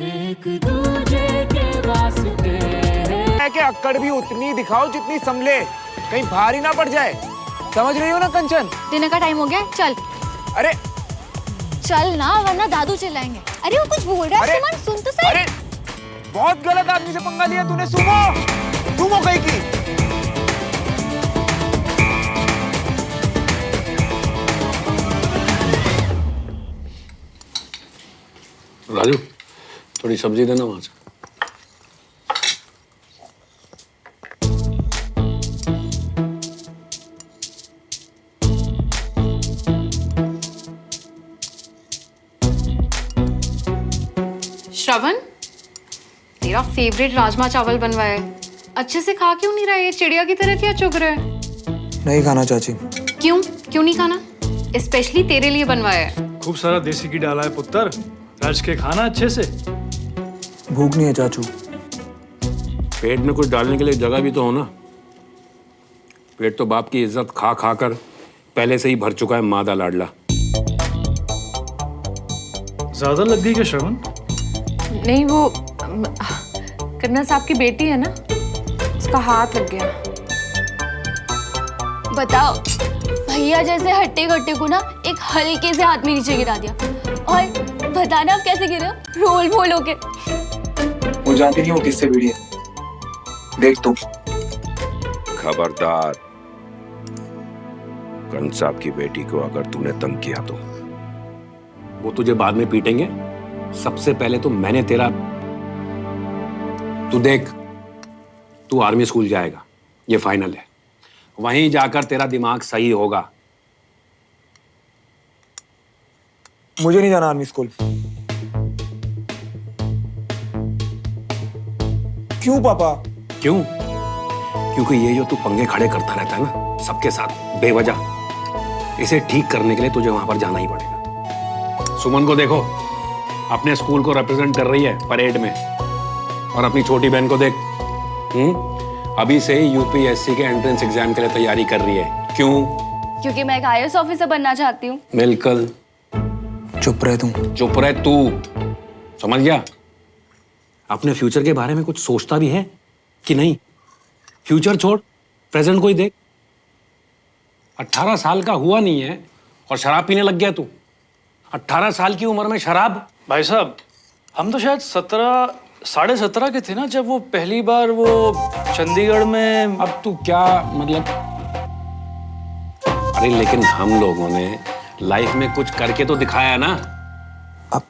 एक दूजे के वास्ते है कि अक्कड़ भी उतनी दिखाओ जितनी संभले, कहीं भारी ना पड़ जाए। समझ रही हो ना कंचन? डिनर का टाइम हो गया, चल। अरे चल ना, वरना दादू चिल्लाएंगे। अरे वो कुछ बोल रहा है, सुमन सुन तो सही। अरे बहुत गलत आदमी से पंगा लिया तूने। सुमो सुमो कहीं की। राजू थोड़ी सब्जी देना वहां से। श्रवण, तेरा फेवरेट राजमा चावल बनवाया है। अच्छे से खा क्यों नहीं रहा है? ये चिड़िया की तरह क्या चुग रहा है? नहीं खाना चाची। क्यों क्यों नहीं खाना? स्पेशली तेरे लिए बनवाया है। खूब सारा देसी घी डाला है पुत्र, राज के खाना अच्छे से। भूख नहीं है चाचू। पेट में कुछ डालने के लिए जगह भी तो हो ना। पेट तो बाप की इज्जत खा खा कर पहले से ही भर चुका है मादा लाडला। ज्यादा लग गई क्या श्रवण? नहीं, वो कर्नल साहब की बेटी है ना, उसका हाथ लग गया। बताओ, भैया जैसे हट्टे कट्टे को ना एक हल्के से हाथ में नीचे गिरा दिया, और बताना आप कैसे गिरे हो? रोल बोल होके। वो जानती नहीं वो किससे भिड़ी है। देख तू। खबरदार, कंस साहब की बेटी को अगर तूने तंग किया तो वो तुझे बाद में पीटेंगे। सबसे पहले तो मैंने तेरा, तू देख, तू आर्मी स्कूल जाएगा, ये फाइनल है। वहीं जाकर तेरा दिमाग सही होगा। मुझे नहीं जाना आर्मी स्कूल। क्यों पापा? क्यों? क्योंकि ये जो तू पंगे खड़े करता रहता है ना सबके साथ बेवजह, इसे ठीक करने के लिए तुझे वहां पर जाना ही पड़ेगा। सुमन को देखो, अपने स्कूल को रिप्रेजेंट कर रही है परेड में, और अपनी छोटी बहन को देख, अभी से ही यूपीएससी के एंट्रेंस एग्जाम के लिए तैयारी कर रही है। क्यों? क्योंकि मैं एक आईएएस ऑफिसर बनना चाहती हूँ। बिल्कुल। चुप रह तू। चुप रह तू, समझ गया? अपने फ्यूचर के बारे में कुछ सोचता भी है कि नहीं? फ्यूचर छोड़, प्रेजेंट को ही देख। 18 साल का हुआ नहीं है और शराब पीने लग गया तू। 18 साल की उम्र में शराब? भाई साहब, हम तो शायद 17 के थे ना जब वो पहली बार वो चंडीगढ़ में। अब तू क्या मतलब? अरे लेकिन हम लोगों ने लाइफ में कुछ करके तो दिखाया ना। अब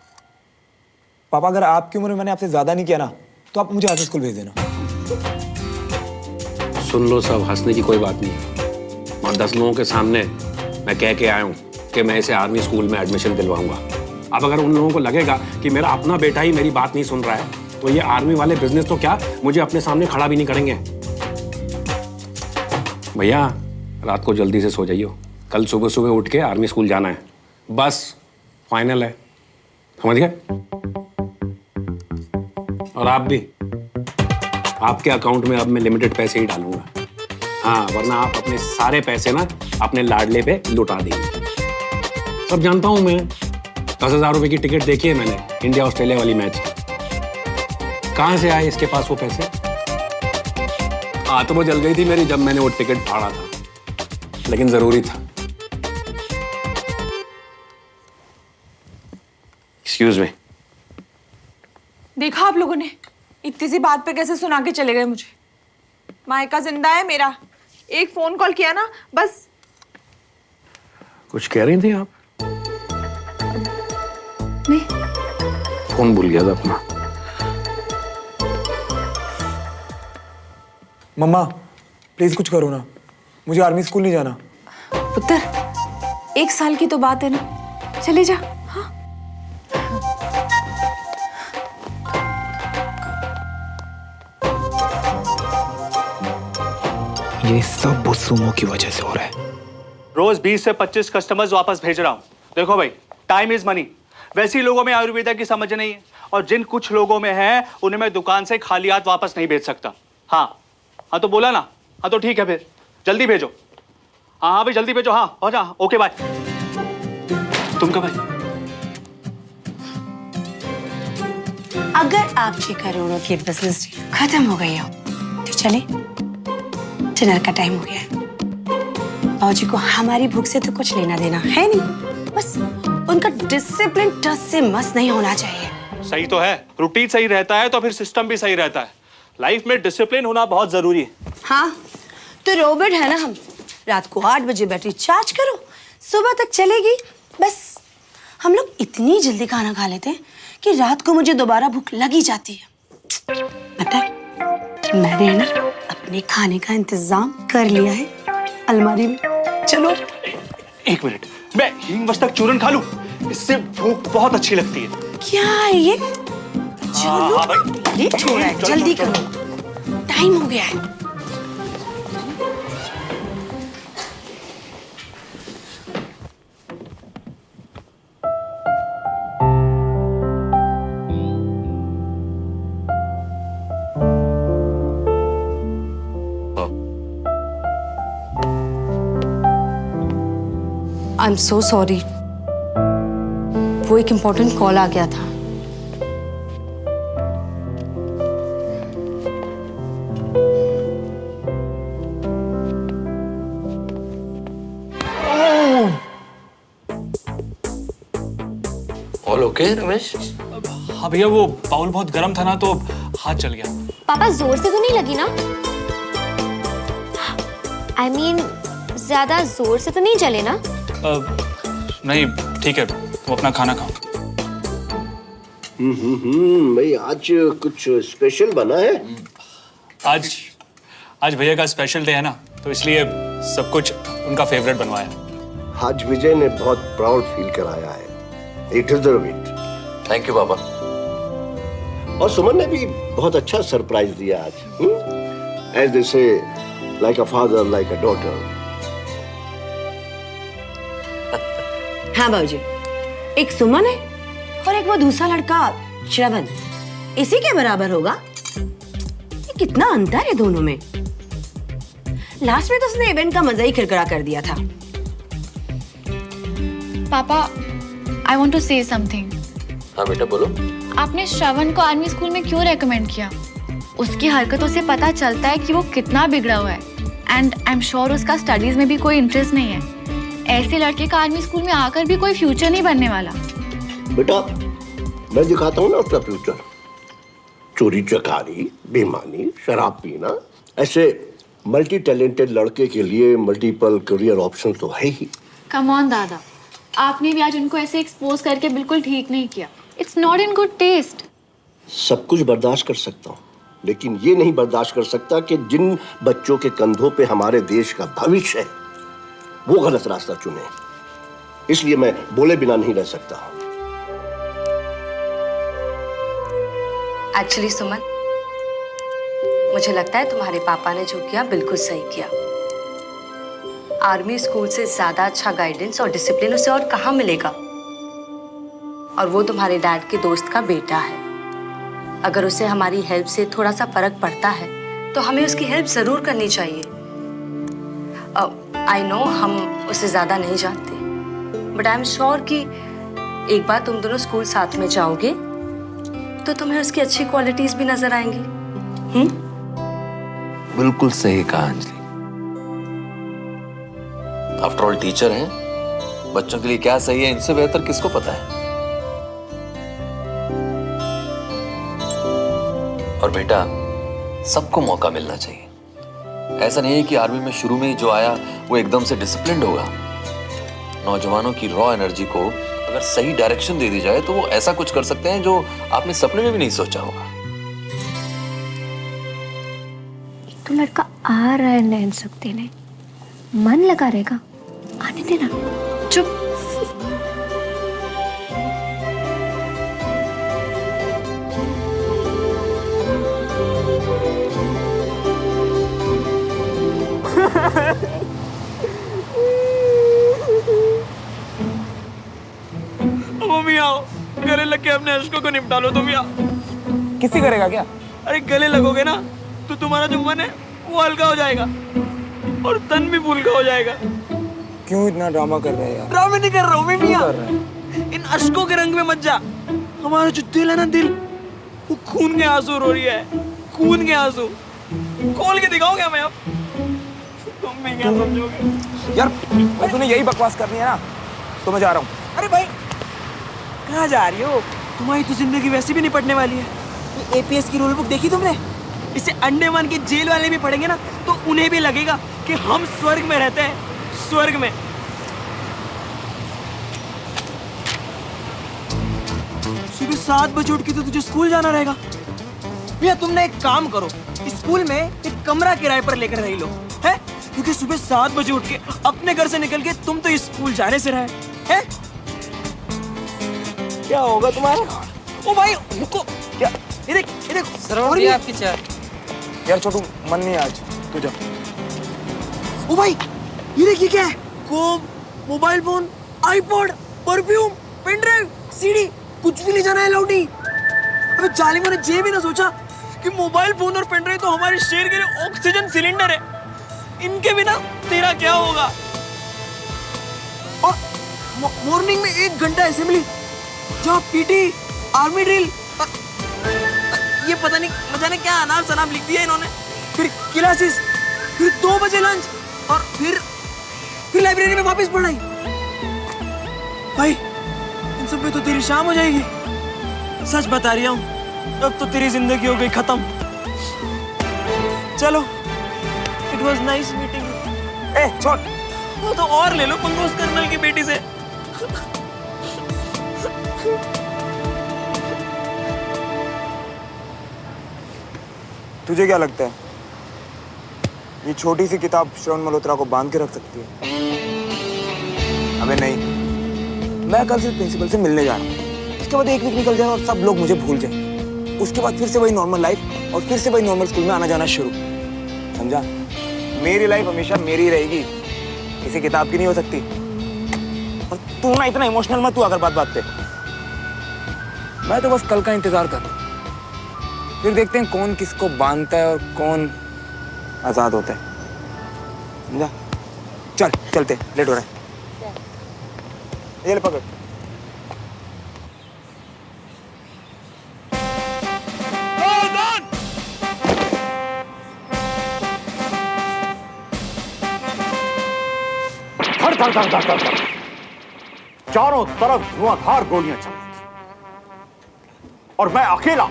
पापा, अगर आपकी उम्र में मैंने आपसे ज्यादा नहीं किया ना, तो आप मुझे आर्मी स्कूल भेज देना। सुन लो सब, हंसने की कोई बात नहीं। और 10 लोगों के सामने मैं कह के आया हूं कि मैं इसे आर्मी स्कूल में एडमिशन दिलवाऊंगा। अब अगर उन लोगों को लगेगा कि मेरा अपना बेटा ही मेरी बात नहीं सुन रहा है, तो ये आर्मी वाले बिजनेस तो क्या मुझे अपने सामने खड़ा भी नहीं करेंगे। भैया रात को जल्दी से सो जाइयो, कल सुबह सुबह उठ के आर्मी स्कूल जाना है। बस फाइनल है, समझ गए? और आप भी, आपके अकाउंट में अब मैं लिमिटेड पैसे ही डालूंगा। हाँ, वरना आप अपने सारे पैसे ना अपने लाडले पे लुटा देंगे। सब जानता हूं मैं। 10,000 रुपए की टिकट देखी है मैंने इंडिया ऑस्ट्रेलिया वाली मैच की। कहां से आए इसके पास वो पैसे? आत्मा जल गई थी मेरी जब मैंने वो टिकट फाड़ा था, लेकिन जरूरी था। Excuse me. देखा आप लोगों ने, इतनी सी बात पे कैसे सुना के चले गए मुझे। मायका जिंदा है मेरा, एक फोन कॉल किया ना बस। कुछ कह रही थी आप? नहीं। फोन भूल गया था अपना। मम्मा प्लीज कुछ करो ना, मुझे आर्मी स्कूल नहीं जाना। पुत्र, 1 साल की तो बात है ना, चले जा। हाँ, ये सब वो सुमो की वजह से हो रहा है। रोज 20 से 25 कस्टमर्स वापस भेज रहा हूँ। देखो भाई, टाइम इज मनी। वैसे लोगों में आयुर्वेदा की समझ नहीं है, और जिन कुछ लोगों में है उन्हें मैं दुकान से खाली हाथ वापस नहीं भेज सकता। हाँ हाँ, तो बोला ना। हाँ तो ठीक है, फिर जल्दी भेजो। हाँ हाँ भाई जल्दी भेजो। हाँ हो जा, ओके बाय। तुम कब भाई? अगर आपके करोड़ों की बिजनेस खत्म हो गई हो तो चले, डिनर का टाइम हो गया है। बाबूजी को हमारी भूख से तो कुछ लेना देना है नहीं, बस उनका डिसिप्लिन टस से मस नहीं होना चाहिए। सही तो है, रूटीन सही रहता है तो फिर सिस्टम भी सही रहता है। लाइफ में डिसिप्लिन होना बहुत जरूरी है। हाँ तो रोबोट है ना हम, रात को 8 बजे बैटरी चार्ज करो, सुबह तक चलेगी। बस हम लोग इतनी जल्दी खाना खा लेते हैं कि रात को मुझे दोबारा भूख लगी जाती है। पता है मैंने ना अपने खाने का इंतजाम कर लिया है अलमारी में। चलो 1 मिनट, मैं हींग मस्तक चूरन खा लूं, इससे भूख बहुत अच्छी लगती है। क्या है ये? चलो हाँ भाई। लेट हो रहा है, जल्दी करो, टाइम हो गया है। आई एम सो सॉरी, वो एक इम्पोर्टेंट कॉल आ गया था। All okay Ramesh? हाँ भैया, वो बाउल बहुत गर्म था ना तो हाथ जल गया। पापा जोर से तो नहीं लगी ना? I mean, ज्यादा जोर से तो नहीं जले ना? नहीं ठीक है, तुम अपना खाना खाओ। भाई आज कुछ स्पेशल बना है? आज भैया का स्पेशल डे है ना, तो इसलिए सब कुछ उनका फेवरेट बनवाया। आज विजय ने बहुत प्राउड फील कराया है। He deserve it. Thank you पापा। और सुमन ने भी बहुत अच्छा सरप्राइज दिया आज। As they say, like a father, like a daughter. हाँ बाबूजी, एक सुमन है और एक वो दूसरा लड़का श्रवण, इसी के बराबर होगा। ये कितना अंतर है दोनों में। लास्ट में तो उसने इवेंट का मजा ही किरकिरा कर दिया था। पापा, I want to say something. हाँ बेटा बोलो। आपने श्रवण को आर्मी स्कूल में क्यों रेकमेंड किया? उसकी हरकतों से पता चलता है कि वो कितना बिगड़ा हुआ है। एंड आई एम श्योर उसका स्टडीज में भी कोई इंटरेस्ट नहीं है। ऐसे लड़के का आर्मी स्कूल में आकर भी कोई फ्यूचर नहीं बनने वाला। बेटा मैं दिखाता हूँ ना उसका फ्यूचर। चोरी चकारी, बेईमानी, शराब पीना, ऐसे मल्टी टैलेंटेड लड़के के लिए मल्टीपल करियर ऑप्शन तो है ही। कम ऑन दादा, आपने भी आज उनको ऐसे एक्सपोज करके बिल्कुल ठीक नहीं किया। It's not in good taste. सब कुछ बर्दाश्त कर सकता हूँ, लेकिन ये नहीं बर्दाश्त कर सकता कि जिन बच्चों के कंधों पे हमारे देश का भविष्य है वो गलत रास्ता चुने। इसलिए मैं बोले बिना नहीं रह सकता। एक्चुअली सुमन, मुझे लगता है तुम्हारे पापा ने जो किया बिल्कुल सही किया। आर्मी स्कूल से ज्यादा अच्छा गाइडेंस और डिसिप्लिन उसे और कहाँ मिलेगा। और वो तुम्हारे डैड के दोस्त का बेटा है। अगर उसे हमारी हेल्प से थोड़ा सा फर्क पड़ता है तो हमें उसकी हेल्प जरूर करनी चाहिए। आई नो हम उसे ज्यादा नहीं जानते, बट आई एम श्योर कि एक बार तुम दोनों स्कूल साथ में जाओगे तो तुम्हें उसकी अच्छी क्वालिटीज भी नजर आएंगी। बिल्कुल सही कहा अंजलि। आफ्टर ऑल टीचर हैं, बच्चों के लिए क्या सही है इनसे बेहतर किसको पता है। और बेटा सबको मौका मिलना चाहिए। ऐसा नहीं है कि आर्मी में शुरू में ही जो आया वो एकदम से डिसिप्लिन्ड होगा। नौजवानों की रॉ एनर्जी को अगर सही डायरेक्शन दे दी जाए तो वो ऐसा कुछ कर सकते हैं जो आपने सपने में भी नहीं सोचा होगा। तो लड़का आ रहा है नैन सब देने, मन लगा रहेगा, आने देना। चुप। मम्मी आओ, गले लग के अपने अश्कों को निपटा लो। तुम भी आओ। किसी करेगा क्या? अरे गले लगोगे ना तो तुम्हारा जो मन है वो हल्का हो जाएगा और तन भी फुल्का हो जाएगा। क्यों इतना ड्रामा कर रहे हैं यार? ड्रामे नहीं कर रहा हूँ मैं, क्यों कर रहे हैं? इन अश्कों के रंग में मत जा। हमारा जो दिल है ना, दिल वो खून के आंसू रो रही है, खून के आंसू। खोल के दिखाओ क्या मैं अब? तुम भी क्या समझोगे? यार भाई तूने यही बकवास करनी है ना, तो मैं जा रहा हूँ। अरे भाई कहाँ जा रही हो? तुम्हारी तो जिंदगी वैसे भी निपटने वाली है। ये एपीएस की रूल बुक देखी तुमने? इसे अंडमान के जेल वाले भी पढ़ेंगे ना तो उन्हें भी लगेगा कि हम स्वर्ग में रहते हैं, स्वर्ग में। सुबह 7 बजे उठ के तो तुझे स्कूल जाना रहेगा। भैया तुमने एक काम करो, स्कूल में एक कमरा किराए पर लेकर रह लो, है? क्योंकि सुबह 7 बजे उठ के अपने घर से निकल के तुम तो स्कूल जाने से रहे, हैं? क्या होगा तुम्हारा? ओ भाई रुको, क्या? ये देख और ये आपकी चाय। यार छोटू मन नहीं आज, तू जा। ओ भाई ये देखिए क्या है? कोम, mobile phone, iPod, perfume, pen drive, CD, कुछ भी ले जाना है लौटी। अबे जालिमों ने ये भी ना सोचा कि मोबाइल फोन और पेन ड्राइव तो हमारे शहर के लिए ऑक्सीजन सिलेंडर है, इनके बिना तेरा क्या होगा? और मॉर्निंग में 1 घंटा असेंबली, जहाँ पीटी, आर्मी ड्रिल, ये पता नहीं न जाने क्या अनाप शनाप लिख दिया इन्होंने, फिर क्लासेस, फिर 2 बजे लंच और फिर लाइब्रेरी में वापस पढ़ाई। भाई इन सब में तो तेरी शाम हो जाएगी। सच बता रही हूँ, अब तो तेरी जिंदगी हो गई खत्म। चलो, it was nice meeting you. छोड़, वो तो और ले लो पंगोस कर्नल की बेटी से। तुझे क्या लगता है ये छोटी सी किताब श्रवण मल्होत्रा को बांध के रख सकती है? अबे नहीं, मैं कल से प्रिंसिपल से मिलने जा रहा हूँ। उसके बाद 1 वीक निकल जाए और सब लोग मुझे भूल जाए। उसके बाद फिर से वही नॉर्मल लाइफ और फिर से वही नॉर्मल स्कूल में आना जाना शुरू। समझा? मेरी लाइफ हमेशा मेरी रहेगी, किसी किताब की नहीं हो सकती। और तू ना इतना इमोशनल मत तू अगर बात पे। मैं तो बस कल का इंतजार कर रहा हूँ, फिर देखते हैं कौन किसको बांधता है और कौन आजाद होता है। समझा? चल चलते, लेट हो रहा है। ये ले पकड़। धड़ धड़ धड़ धड़ धड़, चारों तरफ धुआंधार गोलियां चल रही थी और मैं अकेला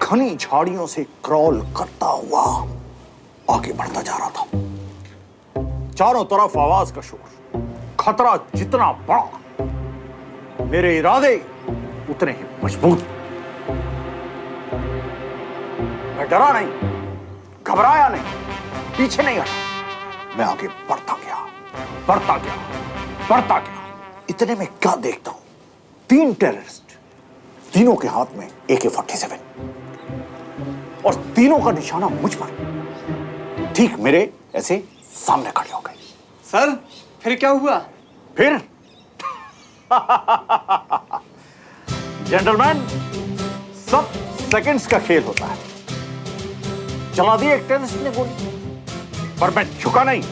घनी झाड़ियों से क्रॉल करता हुआ आगे बढ़ता जा रहा था। चारों तरफ आवाज का शोर, खतरा जितना बड़ा मेरे इरादे उतने ही मजबूत। मैं डरा नहीं, घबराया नहीं, पीछे नहीं हटा। मैं आगे बढ़ता गया, बढ़ता गया, बढ़ता गया। इतने में क्या देखता हूं, 3 टेररिस्ट, तीनों के हाथ में AK-47 और तीनों का निशाना मुझ पर, ठीक मेरे ऐसे सामने खड़े हो गए। सर फिर क्या हुआ? फिर जेंटलमैन, सब सेकंड्स का खेल होता है। चला दी एक टेररिस्ट ने गोली, पर मैं झुका नहीं।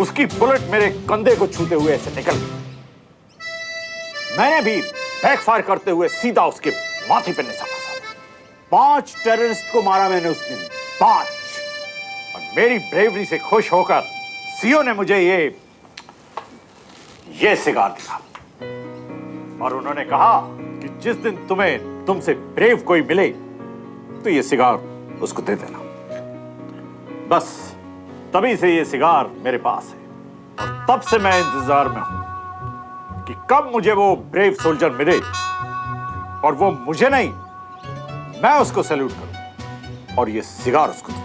उसकी बुलेट मेरे कंधे को छूते हुए ऐसे निकल गई। मैंने भी बैकफायर करते हुए सीधा उसके माथे पर निशाना साधा। 5 टेररिस्ट को मारा मैंने उस दिन, 5। और मेरी ब्रेवरी से खुश होकर सीओ ने मुझे ये सिगार दिया और उन्होंने कहा कि जिस दिन तुमसे ब्रेव कोई मिले तो ये सिगार उसको दे देना। बस तभी से ये सिगार मेरे पास है और तब से मैं इंतजार में हूं कि कब मुझे वो ब्रेव सोल्जर मिले और वो मुझे नहीं, मैं उसको सैल्यूट करूं और ये सिगार उसको दूं।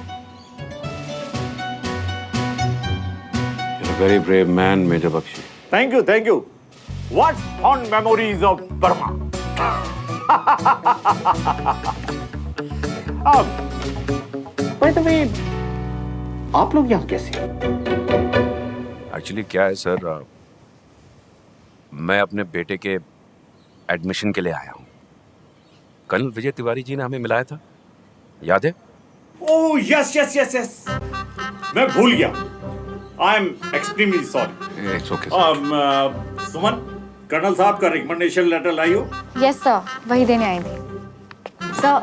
Very brave man, Major Bakshi. Thank you, thank you. What fond memories of Burma. By the way, आप लोग यहाँ कैसे हैं? एक्चुअली क्या है सर, मैं अपने बेटे के एडमिशन के लिए आया हूँ। कर्नल विजय तिवारी जी ने हमें मिलाया था, याद है? Oh yes yes yes yes, मैं भूल गया। I am extremely sorry. It's okay. Suman, colonel साहब का रिकमेंडेशन लेटर लाई हो? यस सर, वही देने आई थी। सर,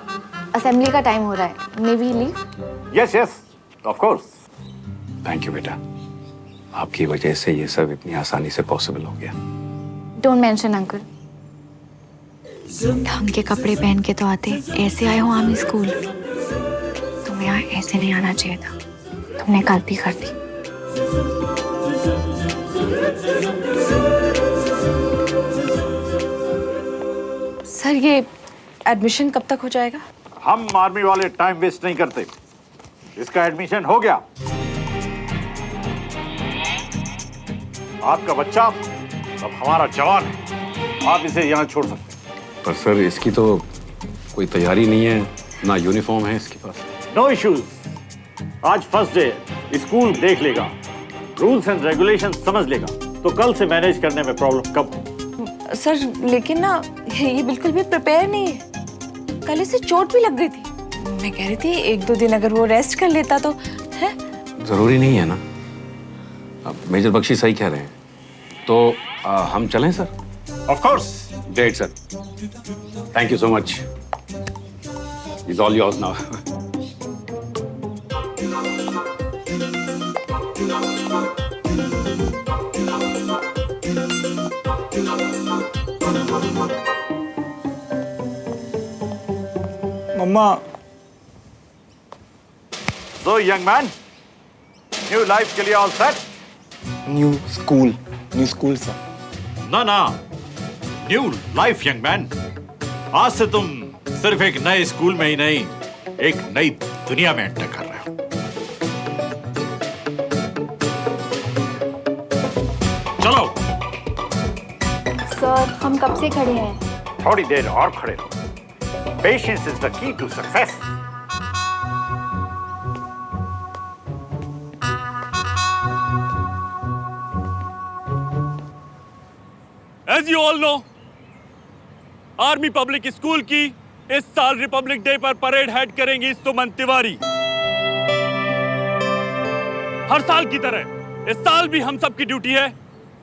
असेंबली का टाइम हो रहा है, may we leave? Yes yes of course. Thank you बेटा, आपकी वजह से ये सब इतनी आसानी से पॉसिबल हो गया। Don't mention uncle. ढंग के कपड़े पहन के तो आते, ऐसे आए हो आर्मी स्कूल। तुम्हें यहाँ ऐसे नहीं आना चाहिए था, तुमने गलती कर दी। सर ये एडमिशन कब तक हो जाएगा? हम आर्मी वाले टाइम वेस्ट नहीं करते, इसका एडमिशन हो गया। आपका बच्चा अब हमारा जवान है, आप इसे यहाँ छोड़ सकते हैं। पर सर इसकी तो कोई तैयारी नहीं है, ना यूनिफॉर्म है इसके पास। नो इश्यूज, आज फर्स्ट डे, स्कूल देख लेगा, रूल्स एंड रेगुलेशन समझ लेगा, तो कल से मैनेज करने में प्रॉब्लम कब हो। सर लेकिन ना ये बिल्कुल भी प्रिपेयर नहीं है, कल इसे चोट भी लग गई थी। मैं कह रही थी 1-2 दिन अगर वो रेस्ट कर लेता तो है। जरूरी नहीं है ना, अब मेजर बख्शी सही कह रहे हैं, तो हम चलें sir? Of course. Great sir, thank you so much, is all yours now. Mama. So young man, new life के लिए all set? New school sir. ना ना, न्यू लाइफ यंग मैन। आज से तुम सिर्फ एक नए स्कूल में ही नहीं, एक नई दुनिया में एंटर कर रहे हो। चलो। सर हम कब से खड़े हैं? थोड़ी देर और खड़े रहो। Patience is the key to success. As you all know, army public school की इस साल रिपब्लिक डे पर परेड हेड करेंगी सुमन तिवारी। हर साल की तरह इस साल भी हम सबकी ड्यूटी है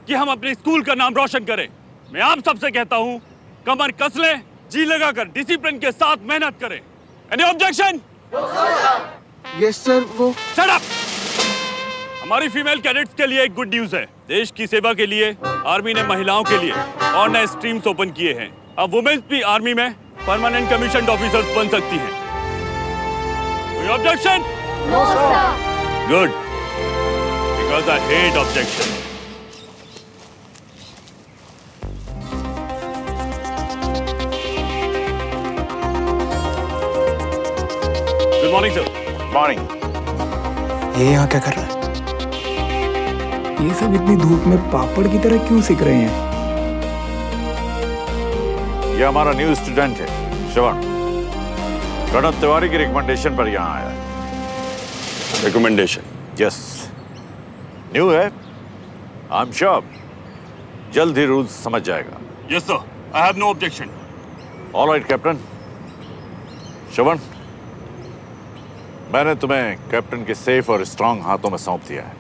कि हम अपने स्कूल का नाम रोशन करें। मैं आप सबसे कहता हूं, कमर कस लें, जी लगाकर डिसिप्लिन के साथ मेहनत करें। Any objection? Yes sir. वो शट अप। हमारी फीमेल कैडेट्स के लिए एक गुड न्यूज है। देश की सेवा के लिए आर्मी ने महिलाओं के लिए और नए स्ट्रीम्स ओपन किए हैं। अब वुमेन्स भी आर्मी में परमानेंट कमीशन्ड ऑफिसर्स बन सकती हैं। कोई objection? No sir. Good, because I hate objection. Good morning sir. Morning. ये यहाँ क्या कर रहा है? ये सब इतनी धूप में पापड़ की तरह क्यों सिक रहे हैं? ये हमारा न्यू स्टूडेंट है, श्रवण। प्रणव तिवारी की रिकमेंडेशन पर यहाँ आया है। रिकमेंडेशन? यस, न्यू है। आई एम श्योर जल्द ही रूल्स समझ जाएगा। Yes sir, I have no objection. All right captain. Shravan, मैंने तुम्हें कैप्टन के सेफ और स्ट्रांग हाथों में सौंप दिया है।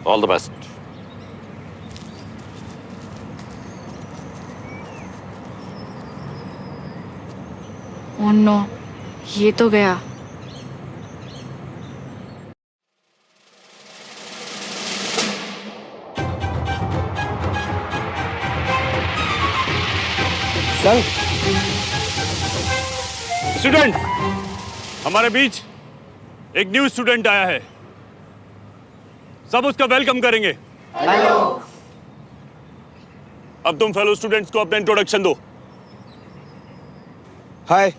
All the best. Oh no, ये तो गया। चल। स्टूडेंट, हमारे बीच एक न्यू स्टूडेंट आया है, सब उसका वेलकम करेंगे। हेलो। अब तुम फेलो स्टूडेंट्स को अपना इंट्रोडक्शन दो। हाय,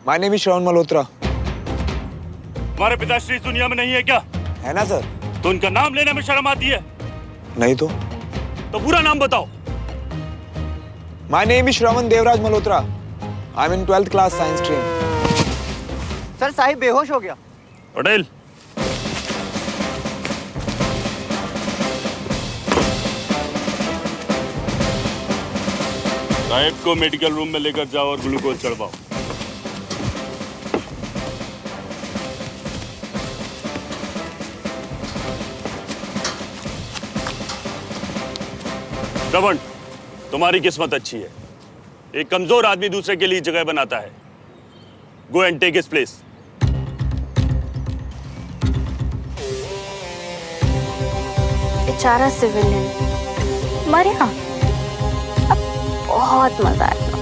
माय नेम इज श्रवण मल्होत्रा। हमारे पिताश्री इस दुनिया में नहीं है क्या? है ना सर। तो उनका नाम लेने में शर्म आती है? नहीं तो पूरा नाम बताओ। My name is Shravan Devraj Malhotra. I am in 12th class science stream. Sir Sahib बेहोश हो गया। पटेल। साहिब को मेडिकल रूम में लेकर जाओ और ग्लूकोज चढ़वाओ। श्रवण, तुम्हारी किस्मत अच्छी है। एक कमजोर आदमी दूसरे के लिए जगह बनाता है। Go and take his place. बेचारा सिविलियन मरेगा, अब बहुत मजा आएगा।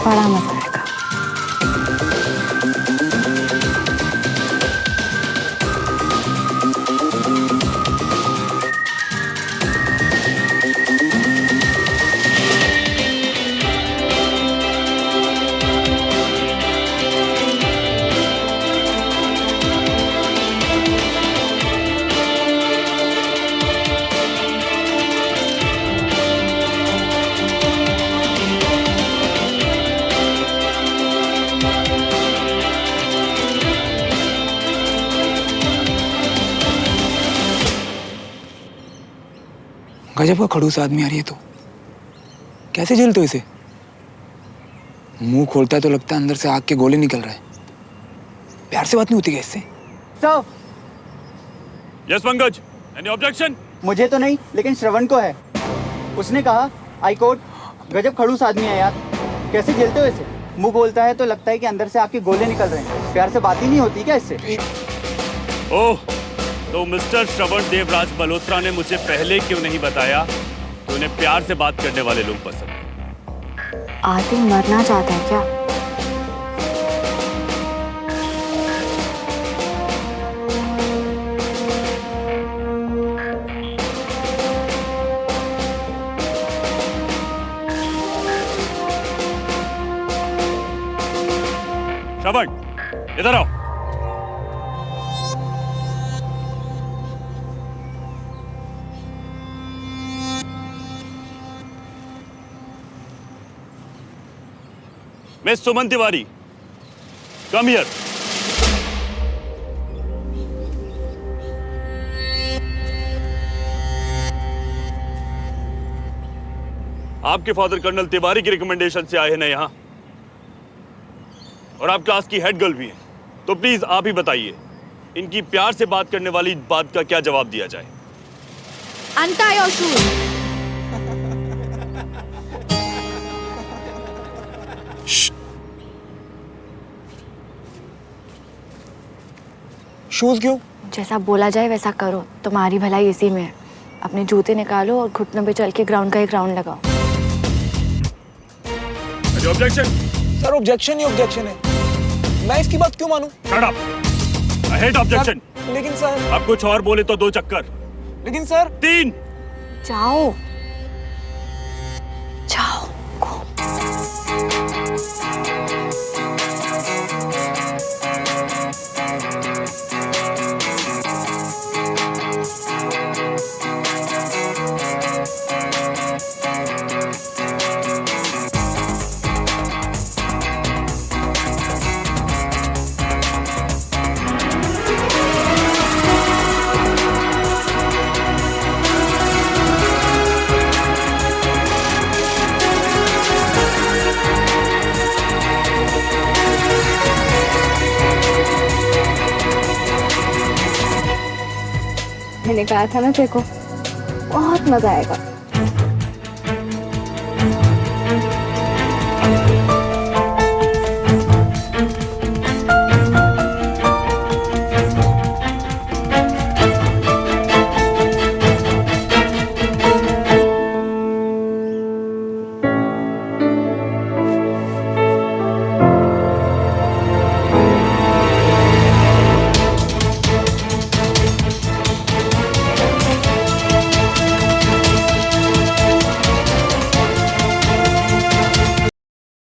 बड़ा मजा आएगा। गजब का खड़ूस आदमी आ रही है। तो कैसे झेलते हो इसे? मुंह खोलता है तो लगता है अंदर से आग के गोले निकल रहे हैं। प्यार से बात नहीं होती क्या इससे? Sir. Yes, Pankaj. Any objection? मुझे तो नहीं, लेकिन श्रवण को है। उसने कहा हाई कोर्ट, गजब खड़ूस आदमी है यार। कैसे झेलते हो इसे? मुंह बोलता है तो लगता है कि अंदर से आपके गोले निकल रहे हैं। प्यार से बात ही नहीं होती क्या इससे? ओह, तो मिस्टर श्रवण देवराज मल्होत्रा ने मुझे पहले क्यों नहीं बताया कि उन्हें प्यार से बात करने वाले लोग पसंद हैं? आदि मरना चाहता है क्या? श्रवण, इधर आओ। Miss Suman Tiwari, come here. आपके फादर कर्नल तिवारी की रिकमेंडेशन से आए हैं ना यहाँ, और आप क्लास की हेड गर्ल भी हैं, तो प्लीज आप ही बताइए इनकी प्यार से बात करने वाली बात का क्या जवाब दिया जाए। Untie your shoes. शूज क्यों? जैसा बोला जाए वैसा करो, तुम्हारी भलाई इसी में है। अपने जूते निकालो और घुटनों पे चल के ग्राउंड का एक राउंड लगाओ। ऑब्जेक्शन? सर ऑब्जेक्शन ही ऑब्जेक्शन है। मैं इसकी बात क्यों मानूं? Shut up. I hate objection. लेकिन सर। अब कुछ और बोले तो 2 चक्कर। लेकिन सर। 3। जाओ जाओ। मैंने कहा था ना तेरे को, बहुत मजा आएगा।